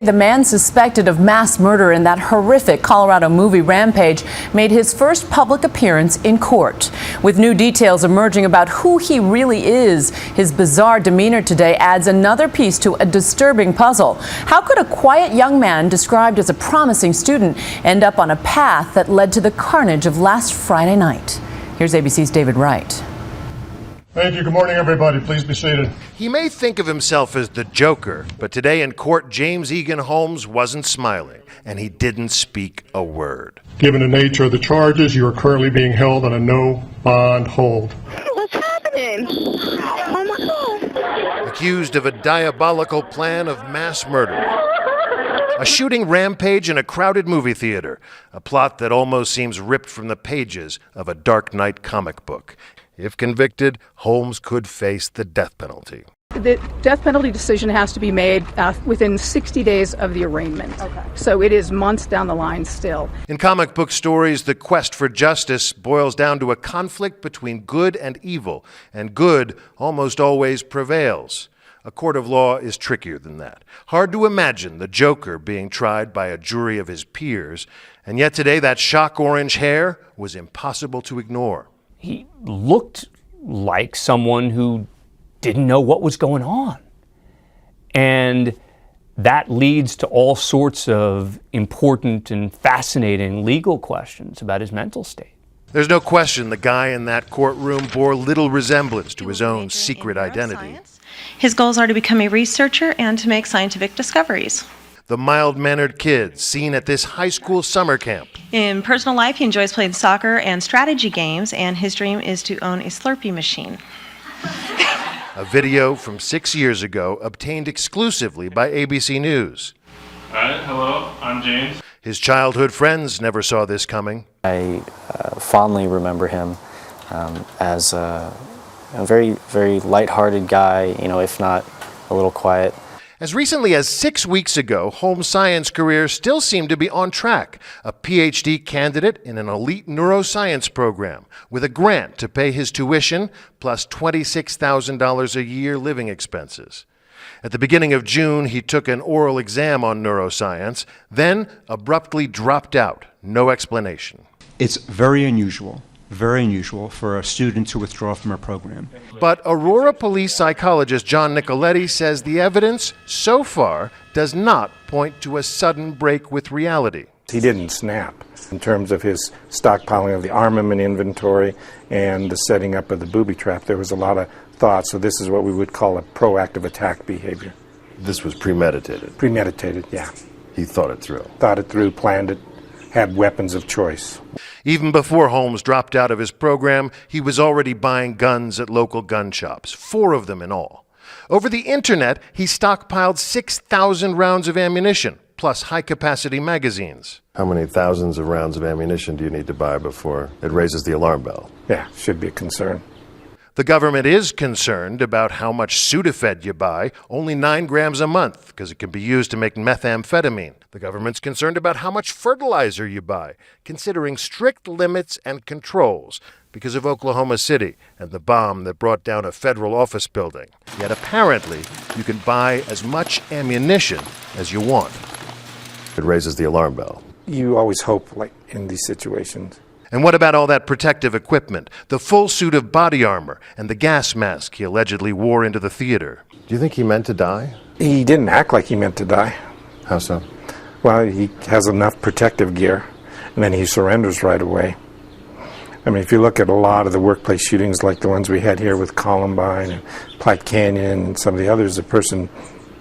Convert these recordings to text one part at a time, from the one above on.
The man suspected of mass murder in that horrific Colorado movie Rampage made his first public appearance in court. With new details emerging about who he really is, his bizarre demeanor today adds another piece to a disturbing puzzle. How could a quiet young man described as a promising student end up on a path that led to the carnage of last Friday night? Here's ABC's David Wright. Thank you. Good morning, everybody. Please be seated. He may think of himself as the Joker, but today in court, James Egan Holmes wasn't smiling, and he didn't speak a word. Given the nature of the charges, you are currently being held on a no-bond hold. What's happening? Oh, my God. Accused of a diabolical plan of mass murder. A shooting rampage in a crowded movie theater. A plot that almost seems ripped from the pages of a Dark Knight comic book. If convicted, Holmes could face the death penalty. The death penalty decision has to be made within 60 days of the arraignment. Okay. So it is months down the line still. In comic book stories, the quest for justice boils down to a conflict between good and evil, and good almost always prevails. A court of law is trickier than that. Hard to imagine the Joker being tried by a jury of his peers, and yet today that shock orange hair was impossible to ignore. He looked like someone who didn't know what was going on. And that leads to all sorts of important and fascinating legal questions about his mental state. There's no question the guy in that courtroom bore little resemblance to his own secret identity. His goals are to become a researcher and to make scientific discoveries. The mild-mannered kid seen at this high school summer camp. In personal life, he enjoys playing soccer and strategy games, and his dream is to own a Slurpee machine. A video from 6 years ago obtained exclusively by ABC News. Hi, hello, I'm James. His childhood friends never saw this coming. I fondly remember him as a very, very lighthearted guy, if not a little quiet. As recently as 6 weeks ago, Holmes' science career still seemed to be on track. A PhD candidate in an elite neuroscience program with a grant to pay his tuition plus $26,000 a year living expenses. At the beginning of June, he took an oral exam on neuroscience, then abruptly dropped out. No explanation. It's very unusual for a student to withdraw from a program. But Aurora police psychologist John Nicoletti says the evidence so far does not point to a sudden break with reality. He didn't snap in terms of his stockpiling of the armament inventory and the setting up of the booby trap. There was a lot of thought, so this is what we would call a proactive attack behavior. This was premeditated? Premeditated, yeah. He thought it through? Thought it through, planned it, had weapons of choice. Even before Holmes dropped out of his program, he was already buying guns at local gun shops, 4 of them in all. Over the internet, he stockpiled 6,000 rounds of ammunition, plus high-capacity magazines. How many thousands of rounds of ammunition do you need to buy before it raises the alarm bell? Yeah, should be a concern. The government is concerned about how much Sudafed you buy, only 9 grams a month, because it can be used to make methamphetamine. The government's concerned about how much fertilizer you buy, considering strict limits and controls because of Oklahoma City and the bomb that brought down a federal office building. Yet apparently, you can buy as much ammunition as you want. It raises the alarm bell. You always hope, like in these situations. And what about all that protective equipment, the full suit of body armor, and the gas mask he allegedly wore into the theater? Do you think he meant to die? He didn't act like he meant to die. How so? Well, he has enough protective gear, and then he surrenders right away. I mean, if you look at a lot of the workplace shootings like the ones we had here with Columbine and Platte Canyon and some of the others, the person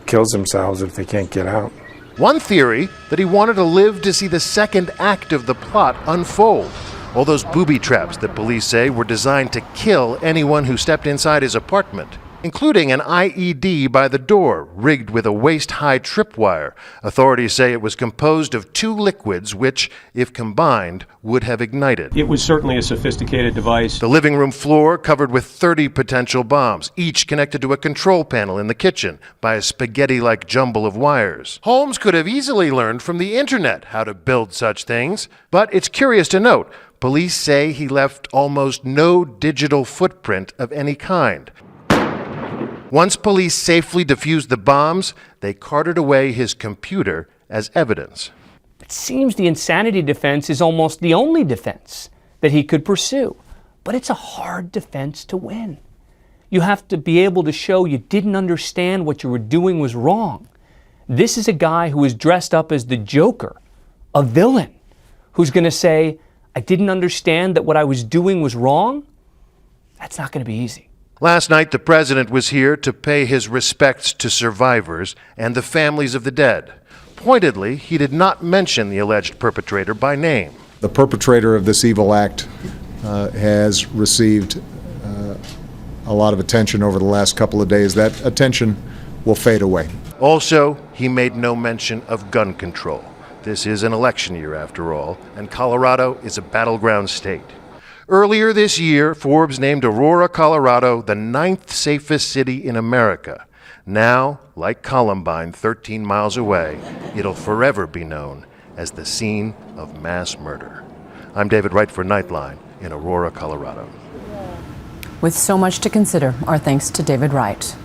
kills themselves if they can't get out. One theory that he wanted to live to see the second act of the plot unfold. All those booby traps that police say were designed to kill anyone who stepped inside his apartment, including an IED by the door, rigged with a waist-high tripwire. Authorities say it was composed of 2 liquids which, if combined, would have ignited. It was certainly a sophisticated device. The living room floor covered with 30 potential bombs, each connected to a control panel in the kitchen by a spaghetti-like jumble of wires. Holmes could have easily learned from the internet how to build such things, but it's curious to note, police say he left almost no digital footprint of any kind. Once police safely defused the bombs, they carted away his computer as evidence. It seems the insanity defense is almost the only defense that he could pursue. But it's a hard defense to win. You have to be able to show you didn't understand what you were doing was wrong. This is a guy who is dressed up as the Joker, a villain, who's going to say, I didn't understand that what I was doing was wrong. That's not going to be easy. Last night, the president was here to pay his respects to survivors and the families of the dead. Pointedly, he did not mention the alleged perpetrator by name. The perpetrator of this evil act has received a lot of attention over the last couple of days. That attention will fade away. Also, he made no mention of gun control. This is an election year, after all, and Colorado is a battleground state. Earlier this year, Forbes named Aurora, Colorado, the 9th safest city in America. Now, like Columbine 13 miles away, it'll forever be known as the scene of mass murder. I'm David Wright for Nightline in Aurora, Colorado. With so much to consider, our thanks to David Wright.